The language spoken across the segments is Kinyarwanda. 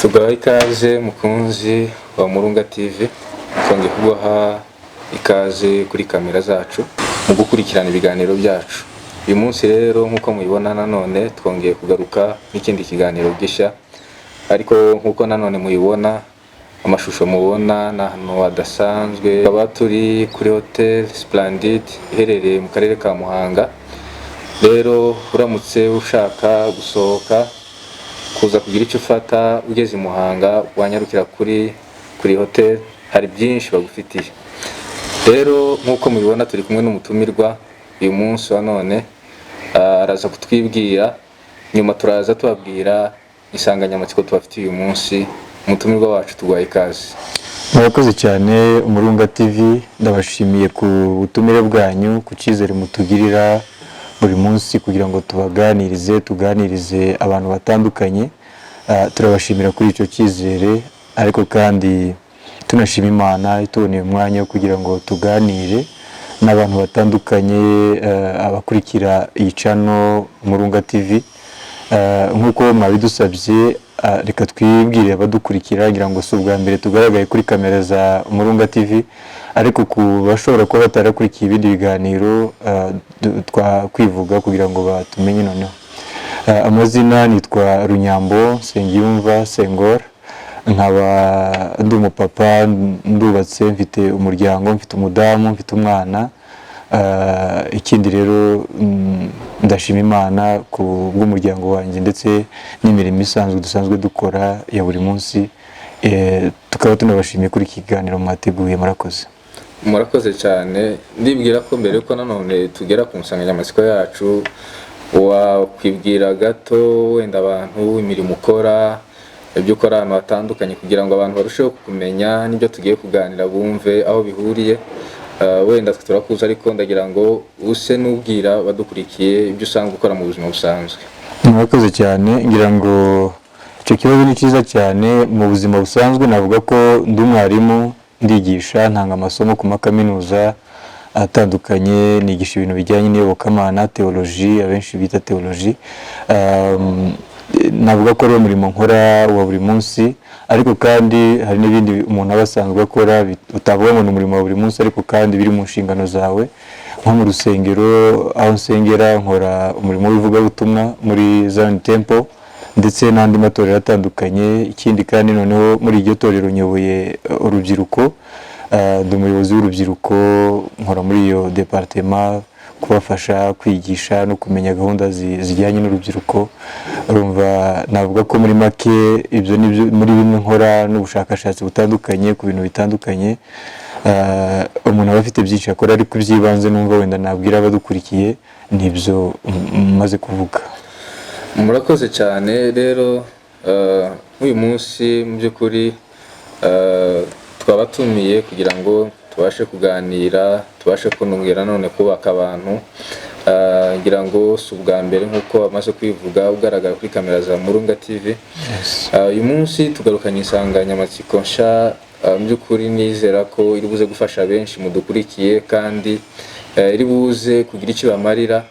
tugaha ikaze mukunzi wa Murunga TV, twongeye kuguha ikaze kuri kamera zacu mu gukurikirana ibiganiro byacu. Uyu munsi rero nkuko mubibona nanone twongeye kugaruka n'ikindi kiganiro gishya, ariko nkuko nanone mubibona amashusho mubona n'ahantu hadasanzwe. Aba turi kuri Hotel Splendid iherereye mu karere ka Muhanga. Rero uramutse ushaka gusohoka kuza kugira icyo ufata ugeze i Muhanga, wanyarukira kuri hotel, hari byinshi bagufitiye. Rero nkuko mubibona turi kumwe n'umutumirwa uyu munsi wa none, araza kutwibwira, nyuma turaza tubabwira insanganyamatsiko tubafitiye uyu munsi. Umutumirwa wacu tuguhaye ikaze. Murakoze cyane Umurunga TV, ndabashimiye ku butumire bwanyu, ku cyizere mutugirira buri munsi kugira ngo tuganirize abantu batandukanye. Turabashimira kuri icyo cyizere, ariko kandi tunashima Imana ituboneye umwanya kugira ngo tuganire n'abantu batandukanye, abakurikira iyi channel Umurunga TV. Nkuko mwabidusabye, reka twibwire abadukurikira, ngira ngo si ubwa mbere tugaragaye kuri kamera za Umurunga TV, ariko ku bashobora kuba batarakurikiye ibindi biganiro twakwivuga kugira ngo batumenye noneho. Amazina nitwa Runyambo Sengiyumva Sengor, nkaba ndi umupapa, ndubatse, mfite umuryango, mfite umudamu, mfite umwana. Ikindi rero ndashima Imana ku bw'umuryango wanjye ndetse n'imirimo isanzwe dusanzwe dukora ya buri munsi. Tukaba tunabashimiye kuri iki kiganiro mwateguye. Murakoze cyane. Ndibwira ko mbere ko nanone tugera ku nsanganyamatsiko yacu, wakwibwira gato wenda abantu imirimo ukora, ibyo ukora ahantu hatandukanye, kugira ngo abantu barusheho kumenya n'ibyo tugiye kuganira bumve aho bihuriye. Wenda turakuza, ariko ndagira ngo use n'ubwira badukurikiye ibyo usanzwe ukora mu buzima busanzwe. Murakoze cyane. Ngira ngo icyo kibazo ni cyiza cyane. Mu buzima busanzwe navuga ko ndi umwarimu, ndigisha, ntanga amasomo ku makaminuza atandukanye, nigisha ibintu bijyanye n'iyobokamana, teoloji, abenshi bita teoloji. Navuga ko ari umurimo nkora wa buri munsi, ariko kandi hari n'ibindi umuntu aba asanzwe akora utavuga ngo ni umurimo wa buri munsi, ariko kandi biri mu nshingano zawe. Nko mu rusengero, aho nsengera, nkora umurimo w'ivugabutumwa muri Zion Temple ndetse n'andi matorero atandukanye. Ikindi kandi noneho muri iryo torero nyoboye urubyiruko, ndi umuyobozi w'urubyiruko, nkora muri iyo departement, kubafasha kwigisha no kumenya gahunda zijyanye n'urubyiruko. Urumva navuga ko muri make ibyo nibyo muri bimwe nkora, n'ubushakashatsi butandukanye ku bintu bitandukanye. Umuntu aba afite byinshi akora, ariko ibyibanze numva wenda nabwira abadukurikiye nibyo maze kuvuga. Murakoze cyane. Rero uyu munsi mu by'ukuri twabatumiye kugira ngo tubashe kuganira, tubashe kunongera none kubaka abantu. Ngira ngo si ubwa mbere nkuko amaze kwivuga ugaragara kuri kamera za Murunga TV. Uyu munsi tugarukanye insanganyamatsiko nshya, mu by'ukuri nizera ko iri buze gufasha benshi mudukurikiye, kandi iri buze kugira icyo bamarira.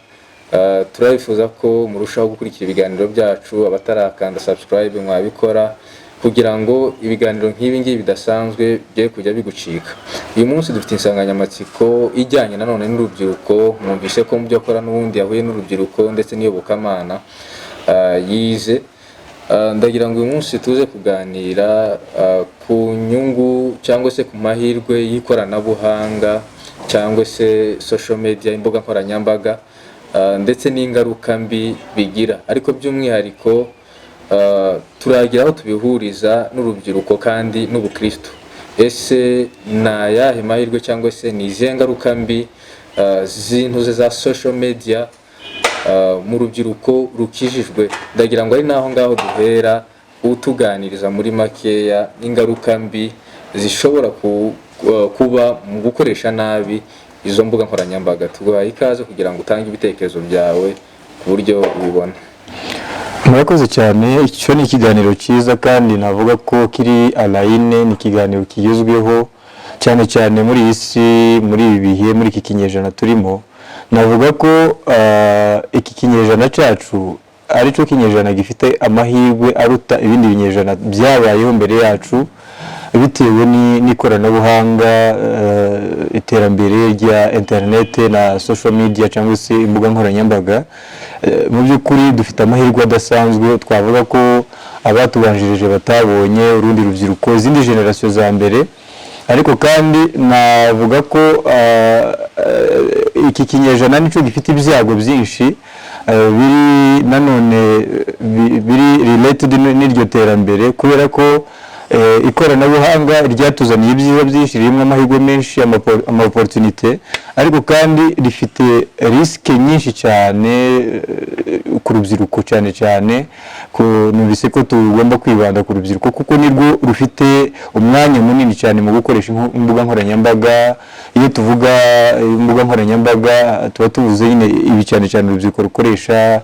Turabifuza ko murushaho gukurikira ibiganiro byacu, abatarakanda subscribe mwabikora, kugira ngo ibiganiro nk'ibi ngibi bidasanzwe bye kujya bigucika. Uyu munsi dufite insanganyamatsiko ijyanye nanone n'urubyiruko. Mwumvise ko mu byo akora n'ubundi yahuye n'urubyiruko ndetse n'iyobokamana yize. Ndagira ngo uyu munsi tuze kuganira ku nyungu cyangwa se ku mahirwe y'ikoranabuhanga cyangwa se social media, imbuga nkoranyambaga, ndetse n'ingaruka mbi bigira, ariko by'umwihariko turagira aho tubihuriza n'urubyiruko kandi n'ubukristo. Ese ni ayahe mahirwe cyangwa se ni izihe ngaruka mbi z'intuze za social media mu rubyiruko rukijijwe? Ndagira ngo ari naho ngaho duhera utuganiriza muri makeya ingaruka mbi zishobora kuba mu gukoresha nabi izo mbuga nkoranyambaga. Tuguhaye ikaze kugira ngo utange ibitekerezo byawe ku buryo ubibona. Murakoze cyane. Icyo ni ikiganiro cyiza, kandi navuga ko kiri alayine, ni ikiganiro kigezweho cyane cyane muri iyi si, muri ibi bihe, muri iki kinyejana turimo. Navuga ko iki kinyejana cyacu arico kinyejana gifite amahirwe aruta ibindi binyejana byabayeho mbere yacu bitewe n'ikoranabuhanga, iterambere rya internet na social media cyangwa se imbuga nkoranyambaga. Mu by'ukuri dufite amahirwe adasanzwe, twavuga ko abatubanjirije batabonye, urundi rubyiruko, izindi generation za mbere. Ariko kandi navuga ko iki kinyejana nico gifite ibyago byinshi biri nanone biri related n'iryo terambere, kubera ko ikoranabuhanga ryatuzaniye ibyiza byinshi, ririmo amahirwe menshi, ama opportunité, ariko kandi rifite risque nyinshi cyane ku rubyiruko cyane numvise ko tugomba kwibanda ku rubyiruko kuko nirwo rufite umwanya munini cyane mu gukoresha imbuga nkoranyambaga. Iyo tuvuga imbuga nkoranyambaga tuba tuvuze nyine ibi cyane urubyiruko rukoresha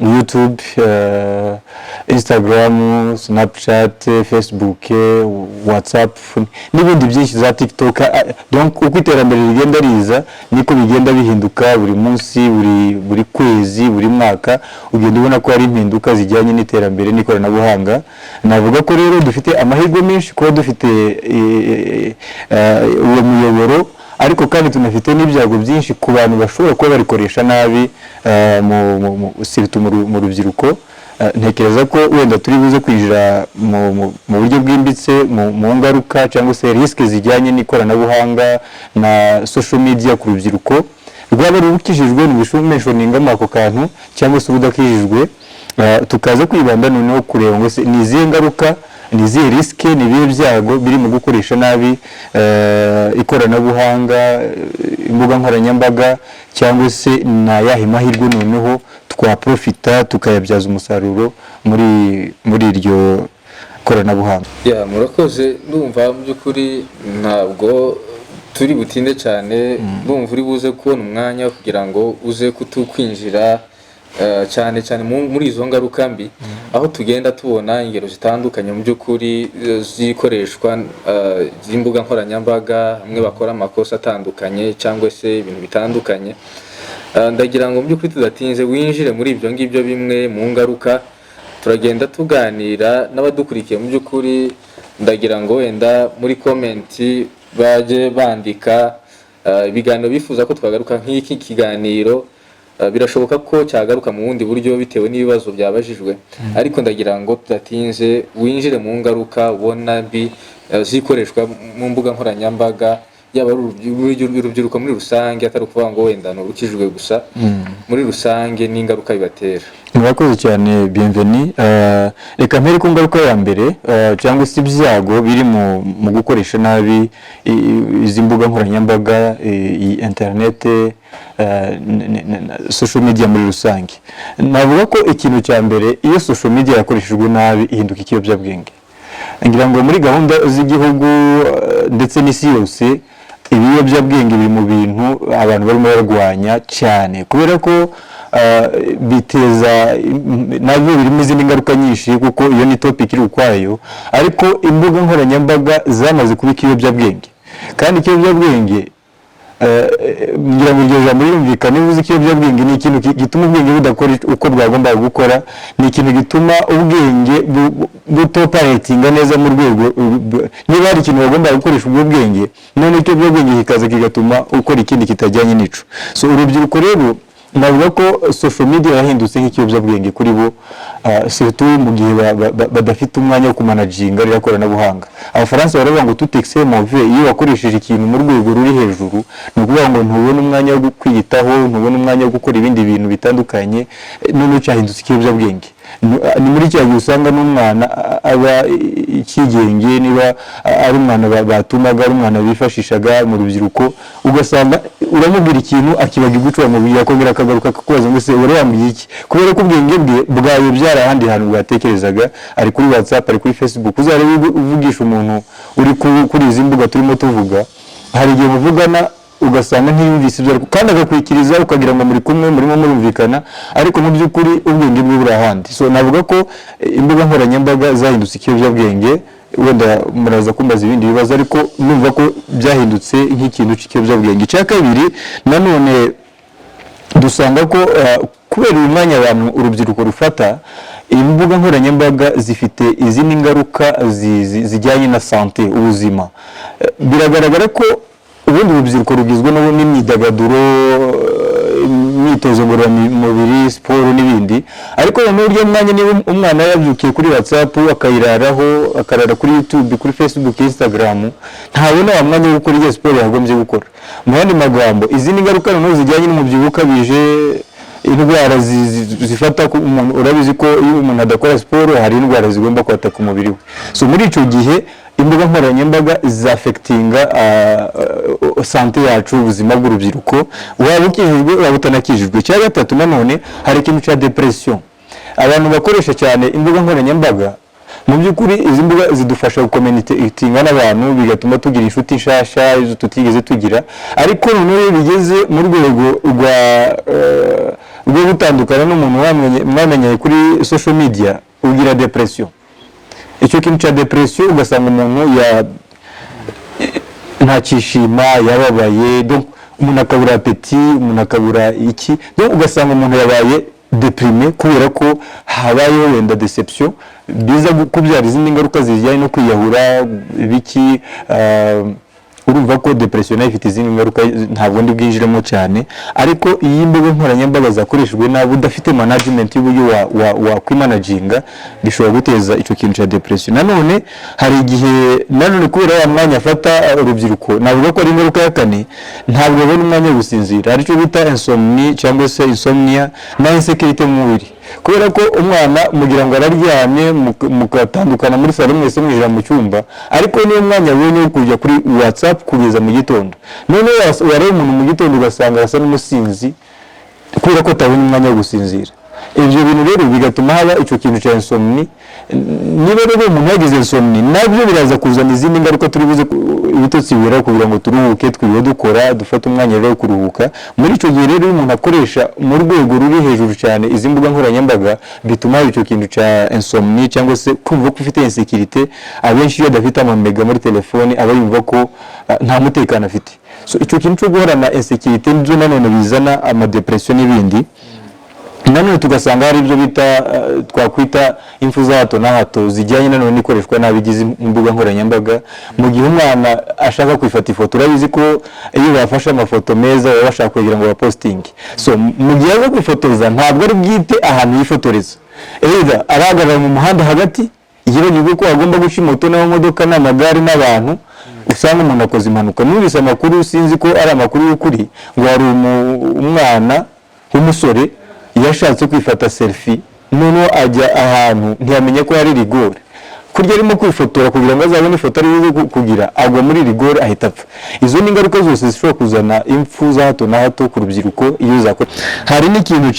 YouTube, Instagram, Snapchat, Facebook, WhatsApp n'ibindi byinshi, za TikTok. Donc uko iterambere rigenda riza niko bigenda bihinduka buri munsi, buri kwezi, buri mwaka ugenda ubona ko hari impinduka zijyanye n'iterambere n'ikoranabuhanga. Navuga ko rero dufite amahirwe menshi kuba dufite uwo muyoboro, ariko kandi tunafite n'ibyago byinshi ku bantu bashobora kuba barikoresha nabi mu rubyiruko. Ntekereza ko wenda turi buze kwinjira mu buryo bwimbitse mu ngaruka cyangwa se risque zijyanye n'ikoranabuhanga na social media ku rubyiruko, rwaba rukijijwe n'ibishumishoninga ako kantu cyangwa se ubudakijijwe. Tukaza kwibanda noneho kureba ngo se ni izihe ngaruka, ni izihe risque, ni ibihe byago biri mu gukoresha nabi ikoranabuhanga, imbuga nkoranyambaga, cyangwa se na yahe mahirwe noneho twaprofita tukayabyaza umusaruro muri iryo koranabuhanga. Murakoze. Ndumva mu by'ukuri ntabwo turi butinde cyane, ndumva uri buze kubona umwanya kugira ngo uze kutukwinjira cyane muri izo ngaruka mbi, aho tugenda tubona ingero zitandukanye mu by'ukuri zikoreshwa z'imbuga nkoranyambaga, hamwe bakora amakosa atandukanye cyangwa se ibintu bitandukanye. Ndagira ngo mu by'ukuri tudatinze winjire muri ibyo ngibyo bimwe mu ngaruka, turagenda tuganira n'abadukurikiye. Mu by'ukuri ndagira ngo wenda muri comment baje bandika ibiganiro bifuza ko twagaruka nk'iki kiganiro. Birashoboka ko cyagaruka mu bundi buryo bitewe n'ibibazo byabajijwe, ariko ndagira ngo tudatinze winjire mu ngaruka ubona mbi zikoreshwa mu mbuga nkoranyambaga, yaba urubyiruko muri rusange, atari ukuvuga ngo wenda n'urukijwe gusa, muri rusange n'ingaruka bibatera. Murakoze cyane Bienvenue. Reka mpere ku ngaruka ya mbere cyangwa se ibyago biri mu gukoresha nabi izi mbuga nkoranyambaga, internet, social media muri rusange. Navuga ko ikintu cya mbere, iyo social media yakoreshejwe nabi ihinduka ikiyobyabwenge. Ngira ngo muri gahunda z'igihugu ndetse n'isi yose, ibiyobyabwenge biri mu bintu abantu barimo barwanya cyane, kubera ko biteza nabyo birimo izindi ngaruka nyinshi, kuko iyo ni topic iri ukwayo. Ariko imbuga nkoranyambaga zamaze kuba ikiyobyabwenge, kandi ikiyobyabwenge ngira ngo iryo jambo rirumvikana. Niba uzi ikiyobyabwenge ni ikintu gituma ubwenge budakora uko bwagomba gukora, ni ikintu gituma ubwenge butoperatinga neza mu rwego. Niba hari ikintu bagomba gukoresha ubwo bwenge, none ikiyobyabwenge kikaza kigatuma ukora ikindi kitajyanye n'ico. So urubyiruko rero navuga ko social media yahindutse nk'ikiyobyabwenge kuri bo, surtout mu gihe badafite umwanya wo kumanaginga rya koranabuhanga. Abafaransa baravuga ngo tout excès mauvais. Iyo wakoresheje ikintu mu rwego ruri hejuru, ni ukuvuga ngo ntubona umwanya wo kwiyitaho, ntubona umwanya wo gukora ibindi bintu bitandukanye, none cyahindutse ikiyobyabwenge. Ni muri cyo usanga n'umwana aba ikigenge, niba ari umwana batumaga, ari umwana bifashishaga mu rubyiruko, ugasanga uramubwira ikintu akibagirwa ico wamubwira, akongera akagaruka kukubaza ngo se uri wambwiye iki, kubera ko ubwenge bwe bwayo byara ahandi hantu bwatekerezaga, ari kuri WhatsApp, ari kuri Facebook. Uzare uvugisha umuntu uri kuri izi mbuga turimo tuvuga, hari igihe muvugana ugasanga ntiyumvise ibyo, kandi agakwikiriza ukagira ngo muri kumwe murimo murumvikana, ariko mu by'ukuri ubwenge bwe buri ahandi. So navuga ko imbuga nkoranyambaga zahindutse ikiyobyabwenge. Wenda muraza kumbaza ibindi bibazo, ariko numva ko byahindutse nk'ikintu cy'ikiyobyabwenge. Cya kabiri nanone dusanga ko kubera uyu mwanya abantu urubyiruko rufata, imbuga nkoranyambaga zifite izindi ngaruka zijyanye na sante, ubuzima. Biragaragara ko ubundi urubyiruko rugizwe n'imyidagaduro, imyitozo ngororamubiri, siporo n'ibindi, ariko mu buryo mwanya niba umwana yabyukiye kuri WhatsApp akayiraraho, akarara kuri YouTube, kuri Facebook, Instagram, ntabona wa mwanya wo gukora iyo siporo yagombye gukora. Mu yandi magambo, izindi ngaruka noneho zijyanye n'umubyibuho ukabije, indwara zifata ku umuntu, urabizi ko iyo umuntu adakora siporo hari indwara zigomba kwataka umubiri we. So muri icyo gihe imbuga nkoranyambaga zafectinga sante yacu, ubuzima bw'urubyiruko, waba ukijijwe waba utanakijijwe. Cya gatatu nanone hari ikintu cya depression. Abantu bakoresha cyane imbuga nkoranyambaga, mu by'ukuri izi mbuga zidufasha gucommunicatinga n'abantu, bigatuma tugira inshuti nshasha izo tutigeze tugira, ariko noneho bigeze mu rwego rwo gutandukana n'umuntu mwamenye kuri social media, ugira depression. Icyo kintu cya depression ugasanga umuntu ntakishima, yababaye, donc umuntu akabura apeti, umuntu akabura iki, donc ugasanga umuntu yabaye deprime kubera ko habayeho wenda deception, biza kubyara izindi ngaruka zijyanye no kwiyahura ibiki. Urumva ko depression ifite izindi ngaruka ntabwo ndi bwinjiremo cyane, ariko iyi mbuga nkoranyambaga zakoreshejwe nabi, udafite management y'uburyo wa kwimanaginga, bishobora guteza icyo kintu cya depression. Nanone hari igihe nanone kubera wa mwanya afata urubyiruko, navuga ko ari ingaruka ya kane, ntabwo babona umwanya wo gusinzira, aricyo bita insomnia cyangwa se insomnia na insecurity mu mubiri. Kubera ko umwana mugira ngo araryamye mukatandukana muri salo mwese mwinjira mu cyumba, ariko niyo mwanya abonye wo kujya kuri WhatsApp kugeza mu gitondo. None wareba umuntu mu gitondo ugasanga asa n'umusinzi kubera ko atabonye umwanya wo gusinzira. Ibyo bintu rero bigatuma haba icyo kintu cya insomnia. Niba rero umuntu yagize insomnia, nabyo biraza kuzana izindi ngaruka turi buze ibitotsi bibera kugira ngo turuhuke, twiwe dukora, dufate umwanya rero wo kuruhuka. Muri icyo gihe rero umuntu akoresha mu rwego ruri hejuru cyane izi mbuga nkoranyambaga, bituma icyo kintu cya insomnia cyangwa se kumva ko ufite insecurity. Abenshi iyo adafite amamega muri telefone aba yumva ko nta mutekano afite. So icyo kintu cyo guhorana insecurity nibyo nanone bizana amadepression n'ibindi. Nanone tugasanga hari ibyo bita twakwita impfu za hato na hato zijyanye nanone n'ikoreshwa n'abigize imbuga nkoranyambaga. Mu gihe umwana ashaka kwifata ifoto, urabizi ko iyo bafashe amafoto meza baba bashaka kugira ngo baposting. So mu gihe aza kwifotoza ntabwo ari bwite ahantu yifotoreza, either arahagarara mu muhanda hagati, yibagirwe ko agomba guca moto n'amamodoka n'amagare n'abantu, usanga umuntu akoze impanuka. Numvise amakuru, sinzi ko ari amakuru y'ukuri, ngo hari umwana w'umusore yashatse kwifata selfie, none ajya ahantu ntiyamenye ko hari rigore, kurya arimo kwifotora kugira ngo azabone ifoto ari buze kugira, agwa muri rigore ahita apfa. Izo ni ingaruka zose zishobora kuzana impfu za hato na hato ku rubyiruko iyo zakora. Hari n'ikintu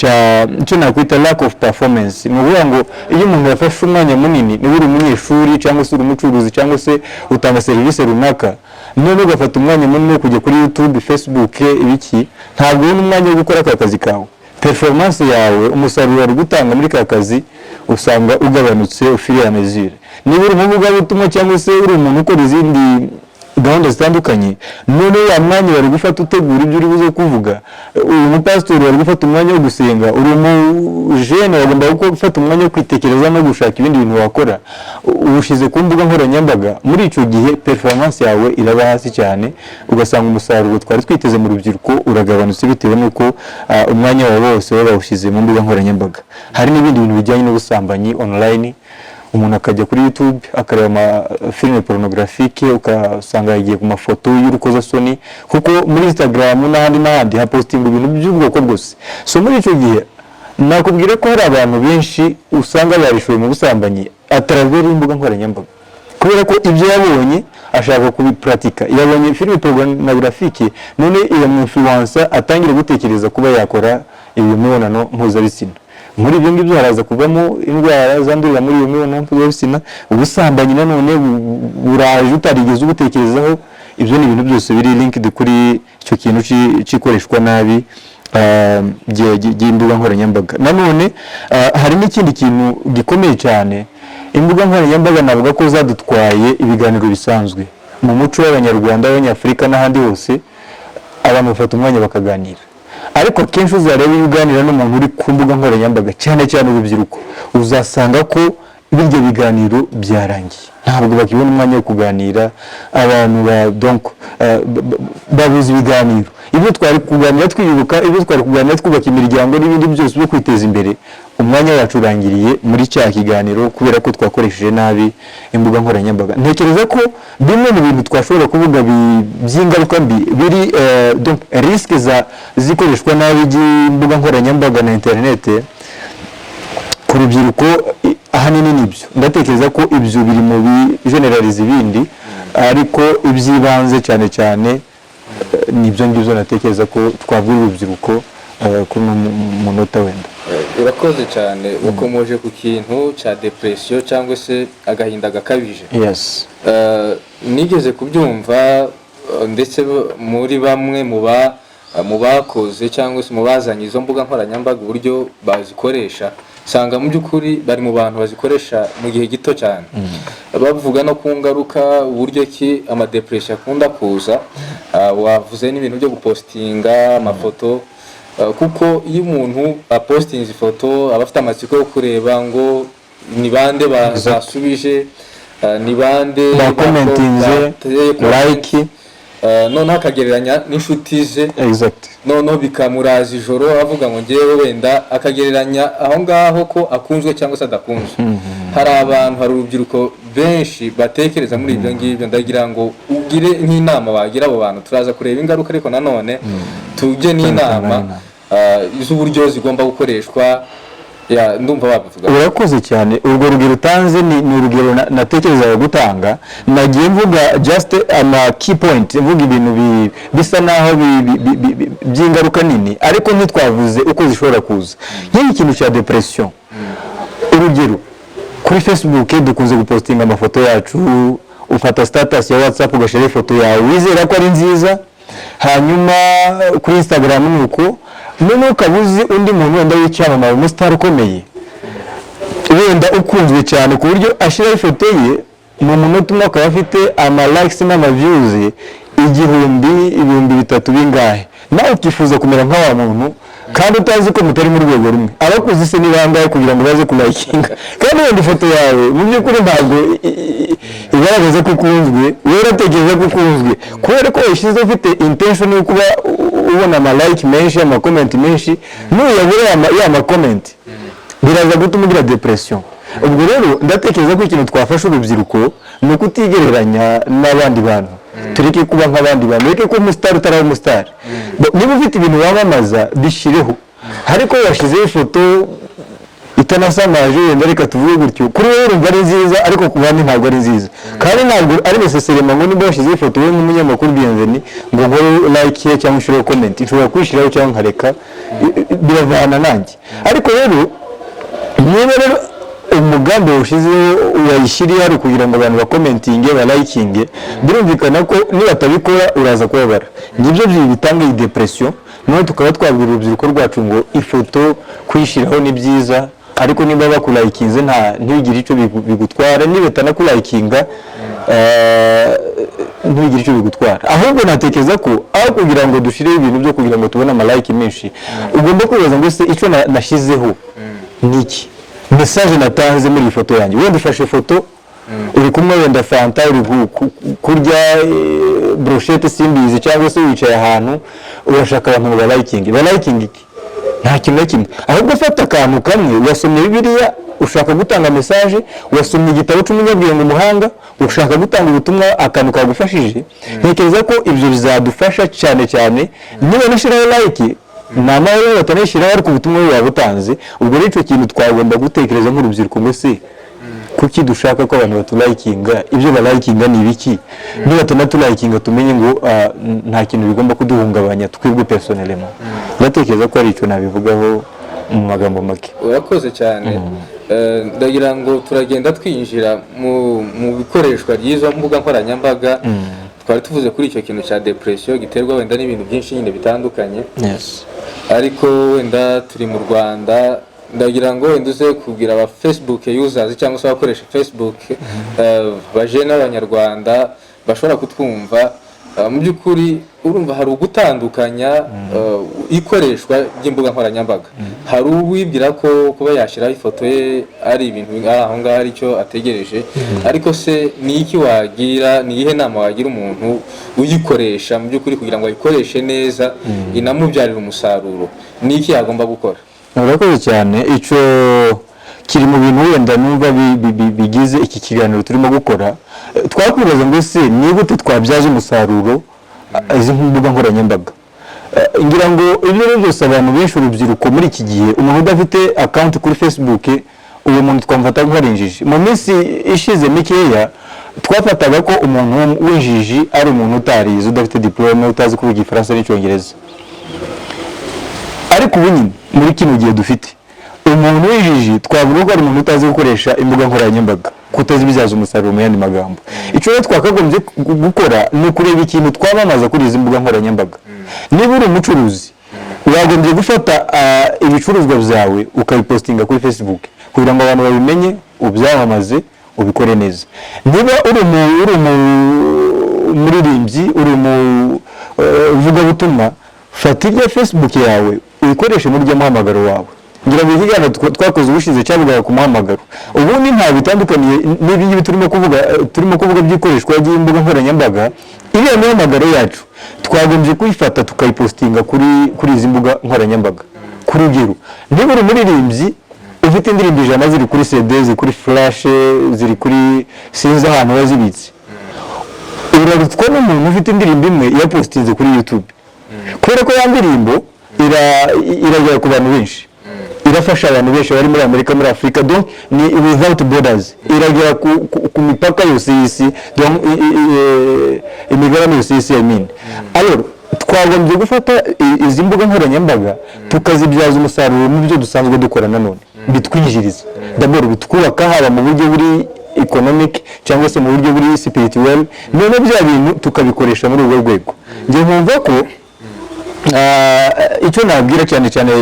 cyo nakwita lack of performance. Ni ukuvuga ngo iyo umuntu yafashe umwanya munini, niba uri umunyeshuri cyangwa se uri umucuruzi cyangwa se utanga serivisi runaka, none ugafata umwanya munini wo kujya kuri YouTube, Facebook, ibiki, ntabwo ubona umwanya wo gukora aka kazi kawe. Performance yawe, umusaruro wari gutanga muri ka kazi usanga ugabanutse ufiriye amezire. Niba uri umuvugabutumwa cyangwa se uri umuntu ukora izindi gahunda zitandukanye, none ya mwanya wari gufata utegura ibyo uri buze kuvuga, uyu mupasitori wari gufata umwanya wo gusenga, uri umujene wagomba gufata umwanya wo kwitekereza no gushaka ibindi bintu wakora, ubushize ku mbuga nkoranyambaga. Muri icyo gihe performance yawe iraba hasi cyane, ugasanga umusaruro twari twiteze mu rubyiruko uragabanutse bitewe n'uko umwanya wawe wose wawushyize mu mbuga nkoranyambaga. Hari n'ibindi bintu bijyanye n'ubusambanyi online, umuntu akajya kuri YouTube akareba amafilime pornographique, ukasanga yagiye ku mafoto y'urukozasoni, kuko muri Instagram n'ahandi hapostinga ibintu by'ubwoko bwose. So muri icyo gihe nakubwira ko hari abantu benshi usanga barishoye mu busambanyi atravers imbuga nkoranyambaga, kubera ko ibyo yabonye ashaka kubipratika. Yabonye filime pornographique, none iyo influencer atangira gutekereza kuba yakora iyo mibonano mpuzabitsina. Muri ibyo ngibyo haraza kuvamo indwara zandurira muri iyo mibonano mpuzabitsina. Ubusambanyi nanone buraje utarigeze ubutekerezaho. Ibyo ni ibintu byose biri linked kuri icyo kintu cy'ikoreshwa nabi by'imbuga nkoranyambaga. Nanone hari n'ikindi kintu gikomeye cyane, imbuga nkoranyambaga navuga ko zadutwaye ibiganiro bisanzwe mu muco w'Abanyarwanda, Abanyafurika n'ahandi hose. Abantu bafata umwanya bakaganira, ariko kenshi uzareba iyo uganira n'umuntu uri ku mbuga nkoranyambaga cyane cyane urubyiruko uzasanga ko ibyo biganiro byarangiye ntabwo bakibona umwanya wo kuganira abantu babuze ibiganiro ibyo twari kuganira twiyubuka ibyo twari kuganira twubaka imiryango n'ibindi byose byo kwiteza imbere umwanya wacu urangiriye muri cya kiganiro kubera ko twakoresheje nabi imbuga nkoranyambaga ntekereza ko bimwe mu bintu twashobora kuvuga by'ingaruka mbi biri risike zikoreshwa nabi by'imbuga nkoranyambaga na interinete ku rubyiruko ahanini nibyo ndatekereza ko ibyo biri mu bijeneraliza ibindi ariko iby'ibanze cyane cyane nibyo ngibyo natekereza ko twabwira urubyiruko kuri munota wenda urakoze cyane ukomoje ku kintu cya depression cyangwa se agahinda gakabije yes nigeze kubyumva ndetse muri bamwe mu bakoze cyangwa se mu bazanye izo mbuga nkoranyambaga uburyo bazikoresha sanga mu by'ukuri bari mu bantu bazikoresha mu gihe gito cyane bavuga no ku ngaruka uburyo ki amadepression akunda kuza wavuze n'ibintu byo gupostinga amafoto kuko iyo umuntu apostinze ifoto aba afite amatsiko yo kureba ngo ni bande basubije ni bande bakomentinze like noneho akagereranya n'inshuti ze noneho bikamuraza ijoro avuga ngo ngewe wenda akagereranya aho ngaho ko akunzwe cyangwa se adakunzwe hari abantu hari urubyiruko benshi batekereza muri ibyo ngibyo ndagira ngo ugire nk'inama wagira abo bantu turaza kureba ingaruka ariko nanone tujye n'inama z'uburyo zigomba gukoreshwa ndumva wabivuga urakoze cyane urwo rugero utanze ni urugero natekerezaga gutanga nagiye mvuga just key point mvuga ibintu bisa naho by'ingaruka nini ariko ntitwavuze uko zishobora kuza nk'iki kintu cya depression urugero kuri Facebook dukunze gupostinga amafoto yacu ufata status ya WhatsApp ugashyira ifoto yawe wizera ko ari nziza hanyuma kuri Instagram nuko none ukabuze undi muntu wenda w'icyamamare umustar ukomeye wenda ukunzwe cyane ku buryo ashyira ifoto ye mu munota umwe akaba afite ama likes n'ama views 3,000 bingahe nawe ukifuza kumera nk'awa muntu kandi utazi ko mutari mu rwego rumwe abakuzi se nibangaye kugira ngo baze kulayikinga kandi wenda ifoto yawe mu by'ukuri ntabwo igaragaza ko ukunzwe weratekereza ko ukunzwe kubera ko washyize ufite intention yo kuba ubona ama like menshi ama comment menshi n'uyabura ya ma comment biraza gutuma ugira depression ubwo rero ndatekereza ko ikintu twafasha urubyiruko ni ukutigereranya n'abandi bantu tureke kuba nk'abandi bantu reke ko umustar utari umustar niba ufite ibintu wamamaza bishireho ariko yashizeho ifoto itanasamaje wenda reka tuvuge gutyo kuri wowe urumva ari nziza ariko ku bandi ntabwo ari nziza kandi ntabwo ari necessairement ngo niba washizeho ifoto wowe nk'umunyamakuru Bienvenue ngo nkore like ye cyangwa ushireho comment nshobora kwishyiraho cyangwa nkareka biravana nanjye ariko rero niba rero umugambi ushizeho wayishyiriye ari kugira ngo abantu bakomentinge balayikinge birumvikana ko niba atabikora uraza kubabara nibyo bitanga iyi depression none tukaba twabwira urubyiruko rwacu ngo ifoto kuyishyiraho ni byiza ariko niba bakulayikinze ntibigire icyo bigutwara niba utanakulayikinga ntibigire icyo bigutwara ahubwo natekereza ko aho kugira ngo dushireho ibintu byo kugira ngo tubone amalike menshi ugomba kwibaza ngo se icyo nashyizeho ni iki message natanze muri iyi foto yanjye wenda ufashe foto uri kumwe wenda fanta uri kurya brochette simbizi cyangwa se wicaye ahantu urashaka abantu balayikinga iki nta kintu na kimwe ahubwo fata akantu kamwe wasomye Bibiliya ushaka gutanga message wasomye igitabo cy'umunyabwenge umuhanga ushaka gutanga ubutumwa akantu kagufashije ntekereza ko ibyo bizadufasha cyane cyane niba nashiraho like nama rero batanishyiraho ariko ubutumwa wabutanze ubwo rero icyo kintu twagomba gutekereza nk'urubyiruko ngo se kuki dushaka ko abantu batulayikinga ibyo balayikinga ni ibiki niba tunatulayikinga tumenye ngo nta kintu bigomba kuduhungabanya twebwe personnellement ndatekereza ko ari icyo nabivugaho mu magambo make urakoze cyane ndagira ngo turagenda twinjira mu bikoreshwa ry'izo mbuga nkoranyambaga twari tuvuze kuri icyo kintu cya depression giterwa wenda n'ibintu byinshi nyine bitandukanye ariko wenda turi mu Rwanda ndagira ngo wenda uze kubwira aba Facebook users cyangwa se abakoresha Facebook baje n'abanyarwanda bashobora kutwumva mu by'ukuri urumva hari ugutandukanya ikoreshwa ry'imbuga nkoranyambaga. Hari uwibwira ko kuba yashyiraho ifoto ye ari ibintu ari aho ngaho ari cyo ategereje, ariko se ni iki wagira, ni iyihe nama wagira umuntu uyikoresha mu by'ukuri kugira ngo ayikoreshe neza inamubyarire umusaruro? Ni iki yagomba gukora? Urakoze cyane. Icyo kiri mu bintu wenda numva bigize iki kiganiro turimo gukora. Twakwibaza ngo ese ni gute twabyaza umusaruro izi mbuga nkoranyambaga? Ngira ngo ibyo byose abantu benshi, urubyiruko muri iki gihe, umuntu udafite account kuri Facebook, uyu muntu twamufata nk'arinjiji. Mu minsi ishize mikeya twafataga ko umuntu w'injiji ari umuntu utarize, udafite diplome, utazi kuvuga Igifaransa n'Icyongereza. Ariko ubu nyine muri kino gihe dufite umuntu w'injiji twavuga ko ari umuntu utazi gukoresha imbuga nkoranyambaga, kutazibyaza umusaruro mu yandi magambo. Icyo rero twakagombye gukora ni ukureba ikintu twamamaza kuri izi mbuga nkoranyambaga. Niba uri umucuruzi, wagombye gufata ibicuruzwa byawe ukabipostinga kuri Facebook kugira ngo abantu babimenye, ubyamamaze, ubikore neza. Niba uri umuririmbyi, uri umuvugabutumwa, fata ibya Facebook yawe uyikoreshe muri rya muhamagaro wawe. Ngira ngo ikiganiro twakoze ubushize cyavugaga ku muhamagaro. Ubundi nta bitandukaniye n'ibingibi turimo kuvuga by'ikoreshwa ry'imbuga nkoranyambaga. Iriya muhamagaro yacu twagombye kuyifata tukayipostinga kuri izi mbuga nkoranyambaga. Ku rugero, niba uri umuririmbyi ufite indirimbo 100 ziri kuri CD, ziri kuri flash, ziri kuri sinzi ahantu bazibitse, urarutwa n'umuntu ufite indirimbo imwe yapostinze kuri YouTube. Kubera ko ya ndirimbo iragera ku bantu benshi, irafasha abantu benshi bari muri Amerika, muri Afrika, donc ni without borders, iragera ku mipaka yose y'isi, donc imigabane yose y'isi, I mean. Alors twagombye gufata izi mbuga nkoranyambaga tukazibyaza umusaruro mu byo dusanzwe dukora nanone, bitwinjiriza d'abord, bitwubaka haba mu buryo buri economic cyangwa se mu buryo buri spiritual, none bya bintu tukabikoresha muri urwo rwego. Ngiye nkumva ko icyo nabwira cyane cyane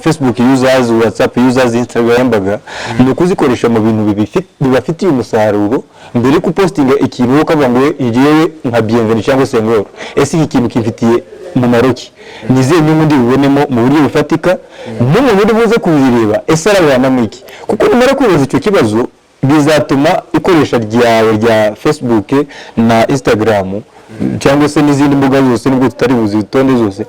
Facebook users, WhatsApp users, Instagram mbaga, ni ukuzikoresha mu bintu bibafitiye umusaruro mbere yo postinga ikintu ukavuga ngo igiye nka bienvenue cyangwa se ngoro, ese iki kintu kifitiye umumaro ki, nize nyungu ndi bubonemo mu buryo bufatika, n'umuntu uri buze kubireba ese arabana mwiki. Kuko nimara kwibaza icyo kibazo bizatuma ikoresha ryawe rya Facebook na Instagram cyangwa se n'izindi mbuga zose nubwo tutari buzitonde zose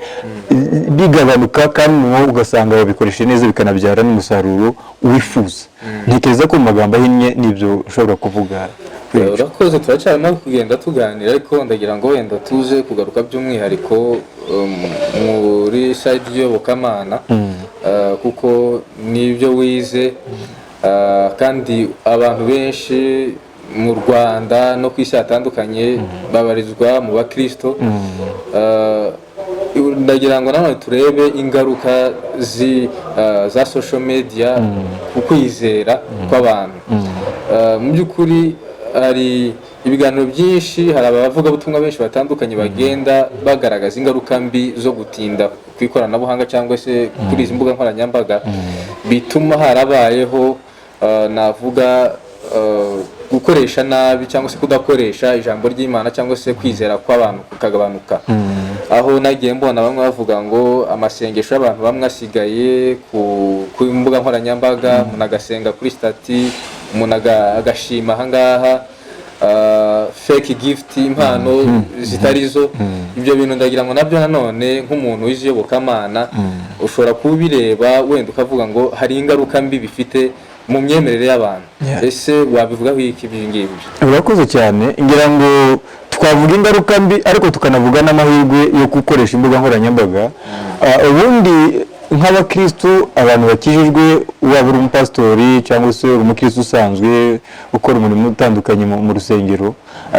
bigabanuka, kandi ugasanga babikoresha neza bikanabyara n'umusaruro wifuza. Ntekereza ko mu magambo ahinnye nibyo ushobora kuvuga. Urakoze, turacyarimo kugenda tuganira, ariko ndagira ngo wenda tuze kugaruka by'umwihariko muri side y'Iyobokamana, kuko nibyo wize, kandi abantu benshi mu Rwanda no ku isi hatandukanye babarizwa mu bakristo. Ndagira ngo nanone turebe ingaruka za social media ku kwizera kw'abantu. Mu by'ukuri hari ibiganiro byinshi, hari abavugabutumwa benshi batandukanye bagenda bagaragaza ingaruka mbi zo gutinda ku ikoranabuhanga cyangwa se kuri izi mbuga nkoranyambaga, bituma harabayeho navuga gukoresha nabi cyangwa se kudakoresha ijambo ry'Imana cyangwa se kwizera kw'abantu kukagabanuka. Aho nagiye mbona bamwe bavuga ngo amasengesho y'abantu bamwe asigaye ku mbuga nkoranyambaga, umuntu agasenga kuri stati, umuntu agashima ahangaha fake gift, impano zitarizo. Ibyo bintu ndagira ngo nabyo nanone nk'umuntu w'Iyobokamana ushobora kubireba wenda ukavuga ngo hari ingaruka mbi bifite mu myemerere y'abantu. Ese wabivugaho iki by'ingibyo? Urakoze cyane. Ngira ngo twavuga ingaruka mbi ariko tukanavuga n'amahirwe yo gukoresha imbuga nkoranyambaga. Ubundi nk'abakristo, abantu bakijijwe, waba uri umupasitori cyangwa se umukristo usanzwe ukora umurimo utandukanye mu rusengero,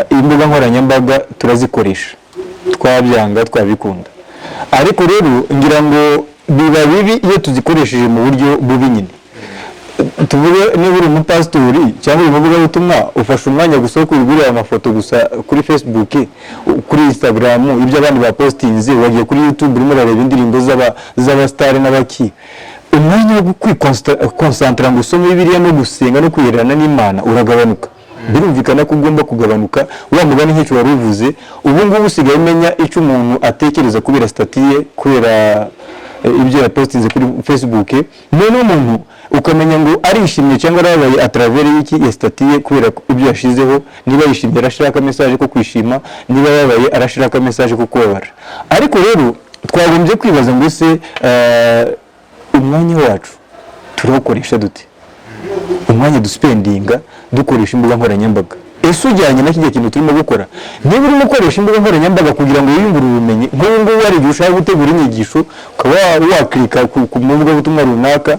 imbuga nkoranyambaga turazikoresha, twabyanga twabikunda. Ariko rero ngira ngo biba bibi iyo tuzikoresheje mu buryo bubi nyine. Tuvuge niba uri umupasitori cyangwa uri umuvugabutumwa, ufashe umwanya gusa wo kwigurira amafoto gusa kuri Facebook, kuri Instagram, ibyo abandi bapostinze, wagiye kuri YouTube urimo urareba indirimbo z'abasitari n'abaki, umwanya wo kwikonsantra ngo usome Bibiliya no gusenga no kwirana n'Imana uragabanuka. birumvikana ko ugomba kugabanuka wa mugani nk'icyo wari uvuze ubu ngubu usigaye umenya icyo umuntu atekereza kubera statiye kubera ibyo yapostinze kuri Facebook none umuntu ukamenya ngo arishimye cyangwa arabaye atravers y'iki ya statiye kubera ibyo yashizeho niba yishimye arashaka message ko kwishima niba yabaye arashaka message ko kubabara ariko rero twagombye kwibaza ngo se umwanya wacu turawukoresha dute umwanya duspendinga dukoresha imbuga nkoranyambaga ese ujyanye na kijya kintu turimo gukora niba urimo gukoresha imbuga nkoranyambaga kugira ngo wiyungure ubumenyi nk'ubu ngubu hari igihe ushaka gutegura inyigisho ukaba waklika ku mbuga butumwa runaka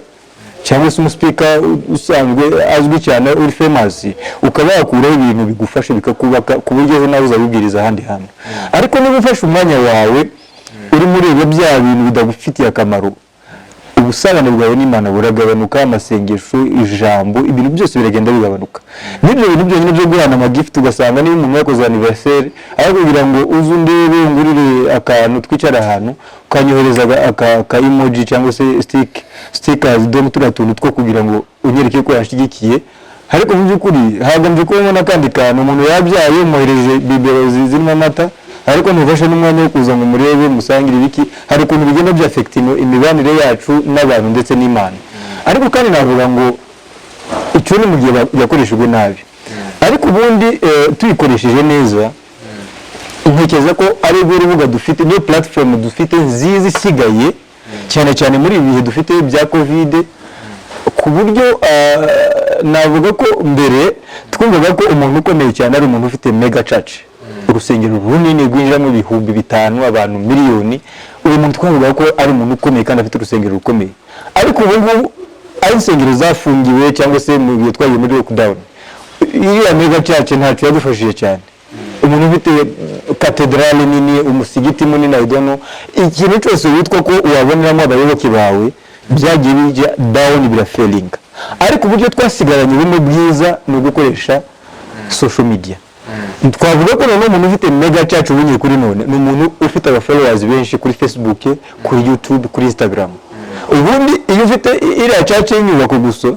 cyangwa se umuspeaker usanzwe azwi cyane uri famous ukaba yakuraho ibintu bigufasha bikakubaka ku buryo nawe uzabibwiriza ahandi hantu ariko niba ufashe umwanya wawe uri muri bya bintu bidagufitiye akamaro ubusabane bwawe n'Imana buragabanuka amasengesho ijambo ibintu byose biragenda bigabanuka nibyo bintu byonyine byo guhana amagift ugasanga niba umuntu yakoze anniversaire aho kugira ngo uzu ndebe ngurire akantu twicara ahantu ukanyohereza aka emoji cyangwa se stickers dom turatuntu two kugira ngo unyereke ko yashigikiye ariko mu by'ukuri hagamije ko ubona kandi kantu umuntu yabyaye umuhereje bibero zirimo amata ariko ntufashe n'umwanya wo kuza ngo murebe musangire ibiki hari ukuntu bigenda bya affect imibanire yacu n'abantu ndetse n'Imana ariko kandi navuga ngo icyo ni mu gihe yakoreshejwe nabi ariko ubundi tuyikoresheje neza ntekereza ko ari rwo rubuga dufite niyo platform dufite nziza isigaye cyane cyane muri ibi bihe dufite bya covid ku buryo navuga ko mbere twumvaga ko umuntu ukomeye cyane ari umuntu ufite mega church urusengero runini rwinjiramo ibihumbi 5 abantu miliyoni uyu muntu twavuga ko ari umuntu ukomeye kandi afite urusengero rukomeye ariko ubu ari insengero zafungiwe cyangwa se mu gihe twagiye muri lockdown iriya mega church ntacyo yadufashije cyane umuntu ufite katedrale nini umusigiti munini idono ikintu cyose witwa ko waboneramo abayoboke bawe byagiye bijya down birafailing ariko uburyo twasigaranye bumwe bwiza no gukoresha social media twavuga ko none umuntu ufite mega church ubunye kuri none ni umuntu ufite aba followers benshi kuri Facebook kuri YouTube kuri Instagram ubundi iyo ufite iriya church y'inyubako gusa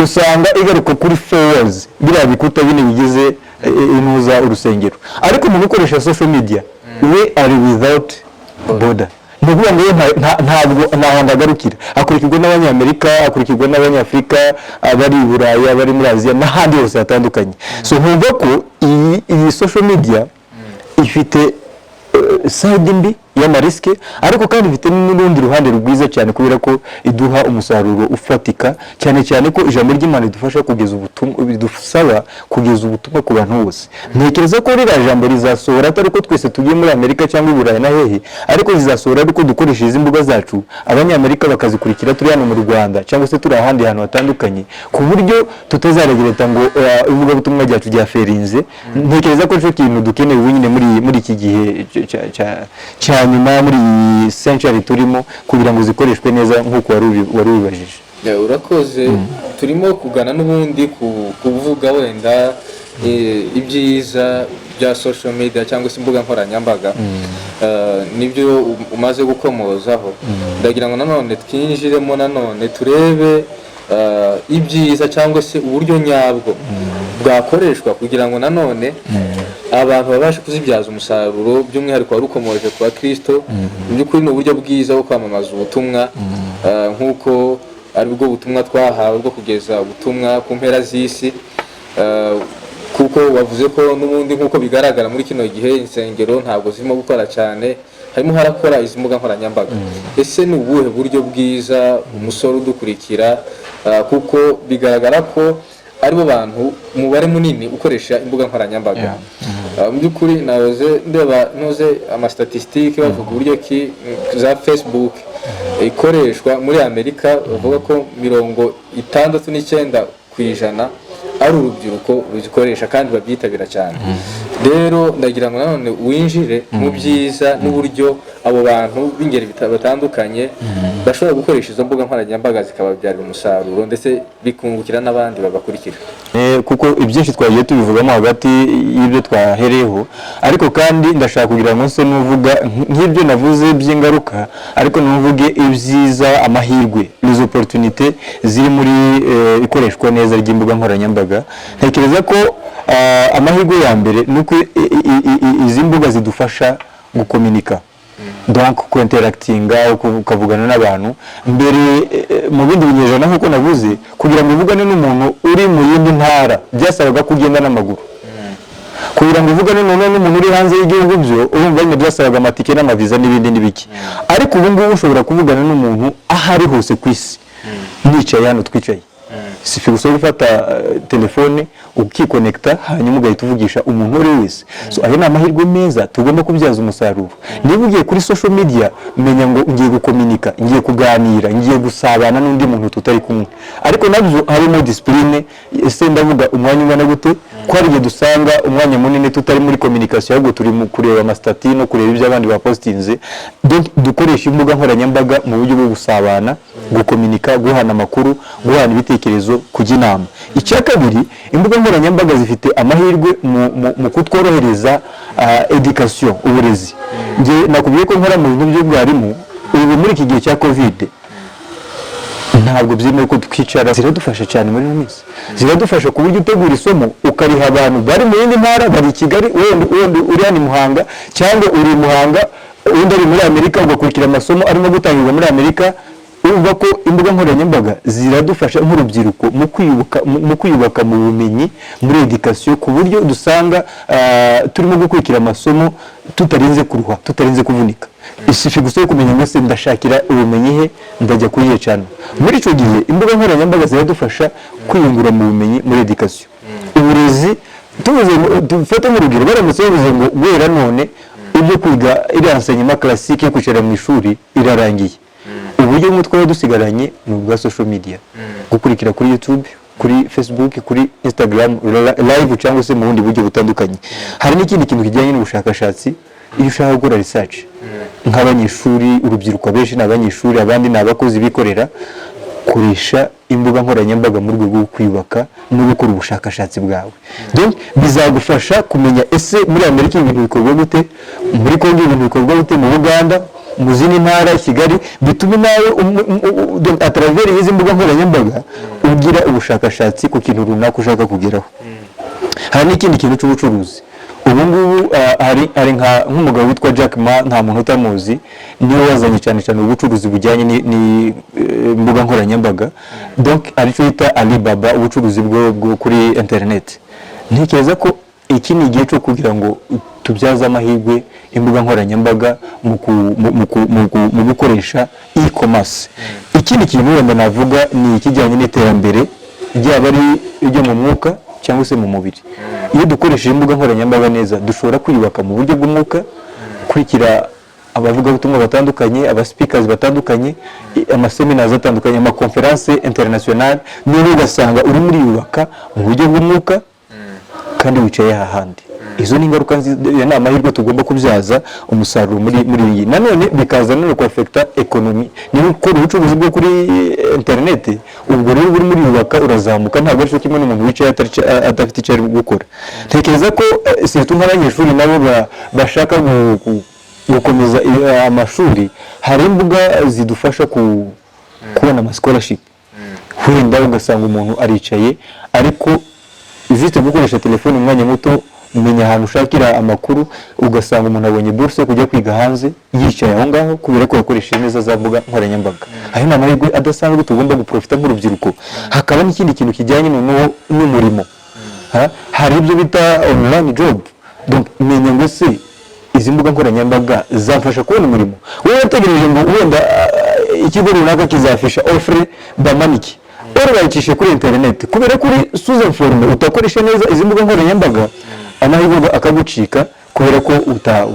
usanga igaruka kuri followers biriya bikuta bine bigize inuza urusengero ariko mu gukoresha social media we are without border nukuvuga ngo ntabwo ntahandagarukira akurikirwa n'abanyamerika akurikirwa n'abanyafrika abari i Burayi abari muri Aziya n'ahandi hose hatandukanye so nkumva ko iyi social media ifite side mbi y'amariske ariko kandi ifite n'urundi ruhande rwiza cyane kubera ko iduha umusaruro ufatika cyane cyane ko ijambo ry'Imana ridufasha kugeza ubutumwa bidusaba kugeza ubutumwa ku bantu bose ntekereza ko rira jambo rizasohora atari ko twese tugiye muri Amerika cyangwa i Burayi na hehe ariko rizasohora ariko dukoresha izi mbuga zacu abanyamerika bakazikurikira turi hano mu Rwanda cyangwa se turi ahandi hantu hatandukanye ku buryo tutazaregereta ngo imbuga butumwa ryacu ryaferinze ntekereza ko cyo kintu dukeneye ubunyine muri iki gihe nyuma muri century turimo kugira ngo zikoreshwe neza nk'uko wari ubibajije urakoze turimo kugana n'ubundi kuvuga wenda ibyiza bya social media cyangwa se imbuga nkoranyambaga nibyo umaze gukomozaho ndagira ngo nanone twinjiremo nanone turebe ibyiza cyangwa se uburyo nyabwo bwakoreshwa kugira ngo nanone abantu babashe kuzibyaza umusaruro by'umwihariko wari ukomoje kwa Kristo by'ukuri ni uburyo bwiza bwo kwamamaza ubutumwa nk'uko ari bwo butumwa twahawe bwo kugeza ubutumwa ku mpera z'isi kuko wavuze ko n'ubundi nk'uko bigaragara muri kino gihe insengero ntabwo zirimo gukora cyane harimo harakora izi mbuga nkoranyambaga ese ni ubuhe buryo bwiza umusore udukurikira kuko bigaragara ko aribo bantu umubare munini ukoresha imbuga nkoranyambaga mu by'ukuri noze amastatistike bavuga uburyo ki za Facebook ikoreshwa muri Amerika bavuga ko 69% ari urubyiruko ruzikoresha kandi babyitabira cyane rero ndagira ngo nanone winjire mu byiza n'uburyo abo bantu b'ingeri batandukanye bashobora gukoresha izo mbuga nkoranyambaga zikababyarira umusaruro ndetse bikungukira n'abandi babakurikira. Kuko ibyinshi twagiye tubivugamo hagati y'ibyo twahereyeho, ariko kandi ndashaka kugira ngo nse n'uvuga nk'ibyo navuze by'ingaruka, ariko n'uvuge ibyiza, amahirwe, les opportunités ziri muri ikoreshwa neza ry'imbuga nkoranyambaga. Ntekereza ko amahirwe ya mbere nuko izi mbuga zidufasha gukominika, donc kuinteractinga, ukavugana n'abantu. Mbere mu bindi binyejana nk'uko navuze, kugira ngo uvugane n'umuntu uri mu yindi ntara byasabaga kugenda n'amaguru. Kugira ngo uvugane n'umuntu uri hanze y'igihugu byo urumva nyine byasabaga amatike n'amaviza n'ibindi n'ibiki. Ariko ubu ngubu ushobora kuvugana n'umuntu ahari hose ku isi, nicaye hano twicaye. Sifi gusa gufata telefone ukikonekta hanyuma ugahita uvugisha umuntu uri wese. So ayo ni amahirwe meza tugomba kubyaza umusaruro. Niba ugiye kuri social media, menya ngo ngiye gukominika, ngiye kuganira, ngiye gusabana n'undi muntu tutari kumwe. Ariko nabyo harimo discipline. Ese ndavuga umwanya ungana gute? Ko hari igihe dusanga umwanya munini tutari muri communication, ahubwo turi mu kureba amastati no kureba ibyo abandi bapostinze. Donc dukoresha imbuga nkoranyambaga mu buryo bwo gusabana, gukominika, guhana amakuru, guhana ibitekerezo, kujya inama. Icya kabiri, imbuga nkoranyambaga zifite amahirwe mu kutworohereza education, uburezi. Nge nakubwiye ko nkora mu bintu by'ubwarimu, ubu muri iki gihe cya covid ntabwo byemewe ko twicara. Ziradufasha cyane muri minsi, ziradufasha ku buryo utegura isomo ukariha abantu bari mu yindi ntara, bari Kigali, wenda uri hano Muhanga, cyangwa uri Muhanga undi ari muri Amerika, ugakurikira amasomo arimo gutangirwa muri Amerika. Urumva ko imbuga nkoranyambaga ziradufasha nk'urubyiruko mu kwiyubaka mu bumenyi, muri education, ku buryo dusanga turimo gukurikira amasomo tutarinze kuruha, tutarinze kuvunika. Isifi gusa kumenya ngo se ndashakira ubumenyi he, ndajya kuri ye cyane. Muri icyo gihe imbuga nkoranyambaga ziradufasha kwiyungura mu bumenyi, muri education. Uburezi dufate nk'urugero, baramutse bavuze ngo guhera none ibyo kwiga iri enseignement classique kwicara mu ishuri irarangiye, uburyo bumwe twari dusigaranye ni ubwa social media, gukurikira kuri YouTube, kuri Facebook, kuri Instagram live, cyangwa se mu bundi buryo butandukanye. Hari n'ikindi kintu kijyanye n'ubushakashatsi. Iyo ushaka gukora research nk'abanyeshuri, urubyiruko benshi n'abanyeshuri, abandi n'abakozi bikorera, koresha imbuga nkoranyambaga mu rwego rwo kwiyubaka no gukora ubushakashatsi bwawe. Donc bizagufasha kumenya ese muri Amerika ibintu bikorwa gute, muri Kongo ibintu bikorwa gute, mu Uganda, mu zindi ntara, Kigali, bituma nawe à travers izi mbuga nkoranyambaga ugira ubushakashatsi ku kintu runaka ushaka kugeraho. Hari n'ikindi kintu cy'ubucuruzi. Ubu ngubu hari nk'umugabo witwa Jack Ma, nta muntu utamuzi, niwe wazanye cyane ubucuruzi bujyanye n'imbuga nkoranyambaga. Donc aricyo yita Alibaba, ubucuruzi bwo kuri internet. Ntekereza ko iki ni igihe cyo kugira ngo tubyaze amahirwe imbuga nkoranyambaga mu gukoresha e-commerce. Ikindi kintu wenda navuga ni ikijyanye n'iterambere, ryaba ari iryo mu mwuka cyangwa se mu mubiri. Iyo dukoresheje imbuga nkoranyambaga neza, dushobora kwiyubaka mu buryo bw'umwuka, kurikira abavugabutumwa batandukanye, abaspeakers batandukanye, amaseminars atandukanye, amakonferense international, niba ugasanga uri muri yubaka mu buryo bw'umwuka kandi wicaye hahandi. Izo ni ingaruka nziza, ni amahirwe tugomba kubyaza umusaruro muri iyi. Nanone bikaza no kwafecta economy. Niba ukora ubucuruzi bwo kuri internet, ubwo rero uri muri yubaka urazamuka, ntabwo ari cyo kimwe n'umuntu wicaye adafite icyo ari gukora. Ntekereza ko surtout nk'abanyeshuri nabo bashaka gukomeza amashuri, hari imbuga zidufasha kubona ama scholarship. Wenda ugasanga umuntu aricaye, ariko juste gukoresha telefone umwanya muto, umenya ahantu ushakira amakuru, ugasanga umuntu abonye bourse yo kujya kwiga hanze, yicaye aho ngaho kubera ko yakoresheje neza za mbuga nkoranyambaga. Ayo ni amahirwe adasanzwe tugomba guprofita nk'urubyiruko. Hakaba n'ikindi kintu kijyanye n'umurimo. Hari ibyo bita online job. Donc menya ngo se izi mbuga nkoranyambaga zafasha kubona umurimo. Wowe utegereje ngo wenda ikigo runaka kizafisha offre bamaniki, urabikishe kuri internet, kubera kuri sous-informé utakoresha neza izi mbuga nkoranyambaga, amahirwe akagucika kubera ko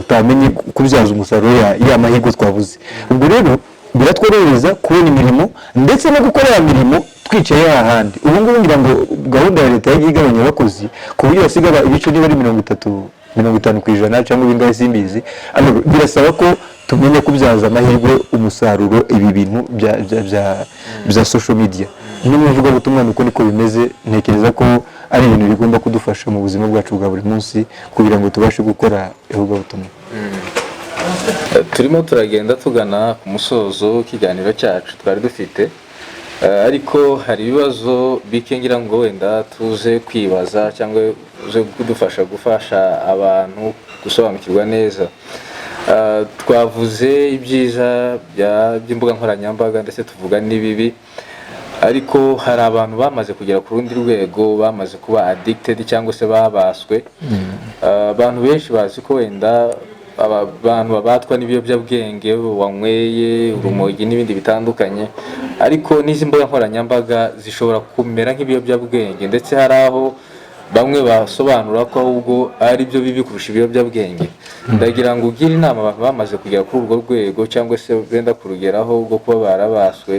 utamenye kubyaza umusaruro ya mahirwe twavuze. Ubwo rero biratworohereza kubona imirimo ndetse no gukora ya mirimo twicaye hahandi. Ubu ngubu ngira ngo gahunda ya leta yagiye igabanya abakozi ku buryo basigara ibice niba ari 30-50% cyangwa ibingahe simbizi. Birasaba ko tumenye kubyaza amahirwe umusaruro ibi bintu bya social media. N'umuvuga butumwa nuko niko bimeze, ntekereza ko ari ibintu bigomba kudufasha mu buzima bwacu bwa buri munsi kugira ngo tubashe gukora ivuga butumwa. Turimo turagenda tugana ku musozo w'ikiganiro cyacu twari dufite, ariko hari ibibazo bikengira ngo wenda tuze kwibaza cyangwa uze gufasha abantu gusobanukirwa neza. Twavuze ibyiza by'imbuga nkoranyambaga ndetse tuvuga n'ibibi, ariko hari abantu bamaze kugera ku rundi rwego, bamaze kuba addicted cyangwa se babaswe. Abantu benshi bazi ko wenda abantu babatwa n'ibiyobyabwenge, wanyweye urumogi n'ibindi bitandukanye, ariko n'izi mbuga nkoranyambaga zishobora kumera nk'ibiyobyabwenge, ndetse hari aho bamwe basobanura ko ahubwo ari byo bibi kurusha ibiyobyabwenge. Ndagira ngo ugire inama abantu bamaze kugera kuri urwo rwego cyangwa se benda kurugeraho bwo kuba barabaswe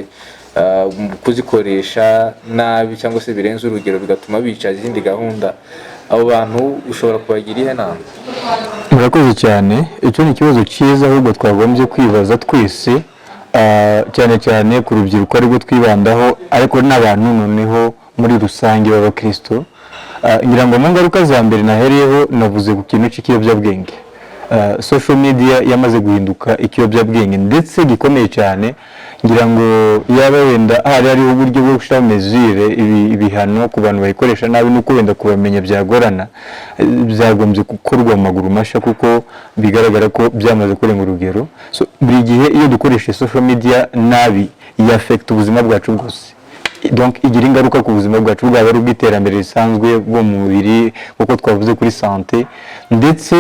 kuzikoresha nabi cyangwa se birenze urugero bigatuma bica izindi gahunda, abo bantu ushobora kubagira ihe nama? Murakoze cyane. Icyo ni ikibazo cyiza ahubwo twagombye kwibaza twese, cyane cyane ku rubyiruko aribwo twibandaho, ariko n'abantu noneho muri rusange b'abakristo. Ngira ngo mu ngaruka za mbere nahereyeho navuze ku kintu cy'ikiyobyabwenge. Social media yamaze guhinduka ikiyobyabwenge ndetse gikomeye cyane. Ngira ngo yaba wenda hariho uburyo bwo gushyiraho mesure ibihano ku bantu bayikoresha nabi, nuko wenda kubamenya byagorana, byagombye gukorwa mu maguru mashya kuko bigaragara ko byamaze kurenga urugero. So buri gihe iyo dukoresha social media nabi affect ubuzima bwacu bwose, donc igira ingaruka ku buzima bwacu, bwaba ari ubw'iterambere risanzwe bwo mu mubiri kuko twavuze kuri santé, ndetse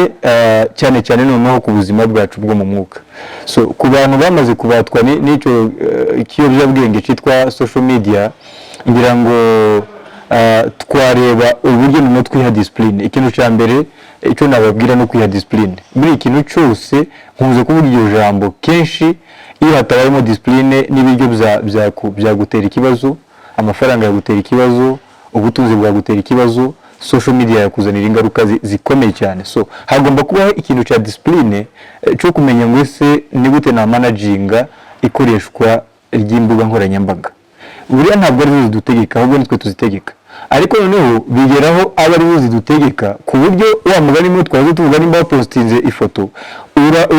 cyane cyane noneho ku buzima bwacu bwo mu mwuka. So ku bantu bamaze kubatwa n'icyo kiyobyabwenge cyitwa social media, ngira ngo twareba uburyo noneho twiha discipline. Ikintu cya mbere icyo nababwira no kwiha discipline. Muri ikintu cyose nkunze kuvuga iryo jambo kenshi, iyo hatabayemo discipline n'ibiryo byagutera ikibazo, amafaranga yagutera ikibazo, ubutunzi bwagutera ikibazo, social media yakuzanira ingaruka zikomeye cyane. So hagomba kubaho ikintu cya discipline cyo kumenya ngo ese ni gute na managinga ikoreshwa ry'imbuga nkoranyambaga. Buriya ntabwo ari zidutegeka, ahubwo nitwe tuzitegeka. Ariko noneho bigeraho aba ari zidutegeka ku buryo wa mugani mwe twaje tuvuga nimba postinze ifoto,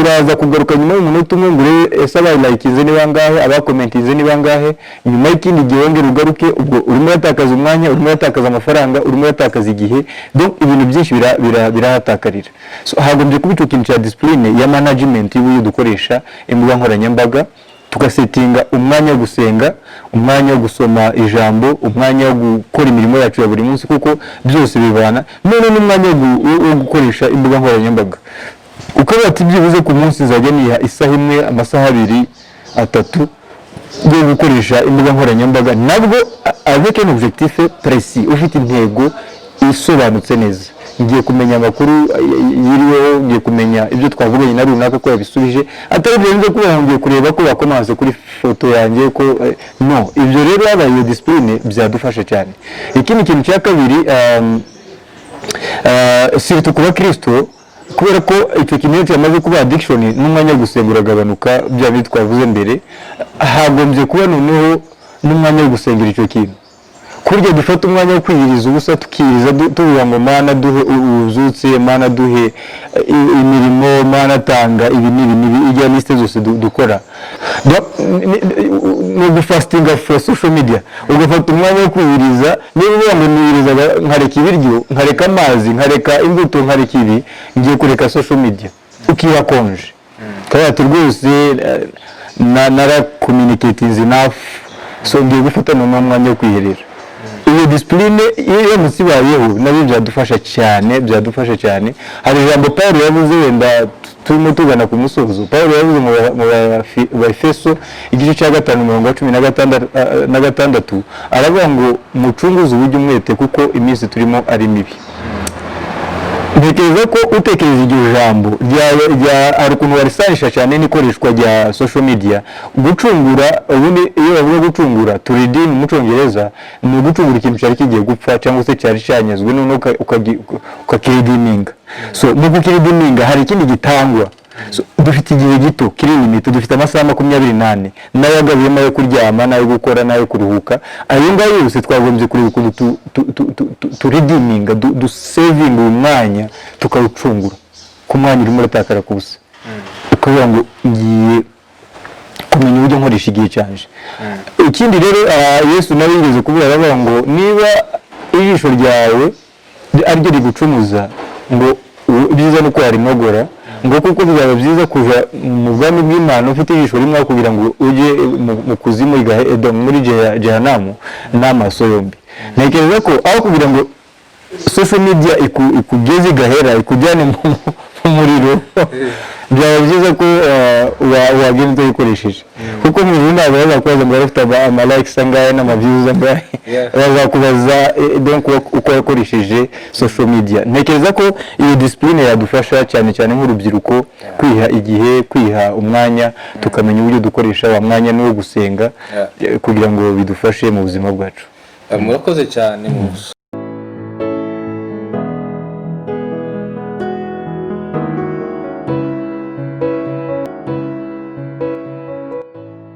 uraza kugaruka nyuma y'umunota umwe ngo ese abayikinze ni bangahe, abakomentinze ni bangahe, nyuma y'ikindi gihe wongera ugaruke, ubwo urimo yatakaza umwanya, urimo yatakaza amafaranga, urimo yatakaza igihe, donc ibintu byinshi birahatakarira. So hagombye kuba icyo kintu cya discipline ya management y'uburyo dukoresha imbuga nkoranyambaga, tugasetinga umwanya wo gusenga, umwanya wo gusoma ijambo, umwanya wo gukora imirimo yacu ya buri munsi kuko byose bibana, none n'umwanya wo gukoresha imbuga nkoranyambaga. Uko bati byibuze ku munsi nzajya niha isaha imwe, amasaha 2, 3 yo gukoresha imbuga nkoranyambaga, nabwo avec un objectif précis, ufite intego isobanutse neza. Ngiye kumenya amakuru yiriweho, ngiye kumenya ibyo twavuganye na runaka ko yabisubije, atari byo kuba ngiye kureba ko bakomanze kuri foto yanjye ko no. Ibyo rero yabaye iyo discipline byadufasha cyane. Ikindi kintu cya kabiri, surtout kuba Kristo, kubera ko icyo kintu cyamaze kuba addiction n'umwanya gusengura agabanuka, bya bindi twavuze mbere, hagombye kuba noneho n'umwanya wo gusengera icyo kintu. Kurya dufata umwanya wo kwiyiriza ubusa, tukiriza tuvuga ngo Mana duhe uzutse, Mana duhe imirimo, Mana tanga ibi n'ibi, ijya liste zose dukora. No gufastinga for social media, ugafata umwanya wo kwiyiriza, niba wamwiriza nkareka ibiryo, nkareka amazi, nkareka imbuto, nkareka ibi, ngiye kureka social media, ukiba konje kandi rwose nara communicating enough, so ngiye gufata n'umwanya wo kwiherera. Iyo discipline iyo musibayeho nabyo byadufasha cyane. Hari ijambo Paulo yavuze, wenda turimo tugana ku musozo. Paulo yavuze mu Efeso igice cya 5:16, aravuga ngo mucunguze uburyo umwete kuko iminsi turimo ari mibi. Ntekereza ko utekereza iryo jambo ari ukuntu warisanisha cyane n'ikoreshwa rya social media. Gucungura, ubundi iyo bavuga gucungura, to redeem mu Cyongereza, ni gucungura ikintu cyari kigiye gupfa cyangwa se cyari cyanyazwe none ukakiredeeminga. So mu kukiredeeminga hari ikindi gitangwa, dufite igihe gito kiri limite, dufite amasaha 24 nayo agabiyemo yo kuryama nayo gukora nayo kuruhuka. Ayo ngayo yose twagombye kureba ukuntu redeeminga du saving umwanya tukawucungura ku mwanya urimo uratakara kubusa, ukavuga ngo ngiye kumenya uburyo nkoresha igihe cyanje. Ikindi rero Yesu nawe yigeze kuvuga aravuga ngo niba ijisho ryawe aryo rigucumuza ngo byiza nuko yarinogora, ngo kuko bizaba byiza kuja mu bwami bw'Imana ufite ijisho rimwe kugira ngo uje mu kuzimu muri jehanamu n'amaso yombi. Ntekereza ko aho kugira ngo social media ikugeze igahera ikujyane mu muriro, byaba byiza ko wagenda uyikoresheje, kuko mu bindi ntabwo bazakubaza ngo bafite ama likes angahe n'ama views angahe, bazakubaza donc uko yakoresheje social media. Ntekereza ko iyo discipline yadufasha cyane cyane nk'urubyiruko kwiha igihe, kwiha umwanya, tukamenya uburyo dukoresha wa mwanya no gusenga kugira ngo bidufashe mu buzima bwacu. Murakoze cyane.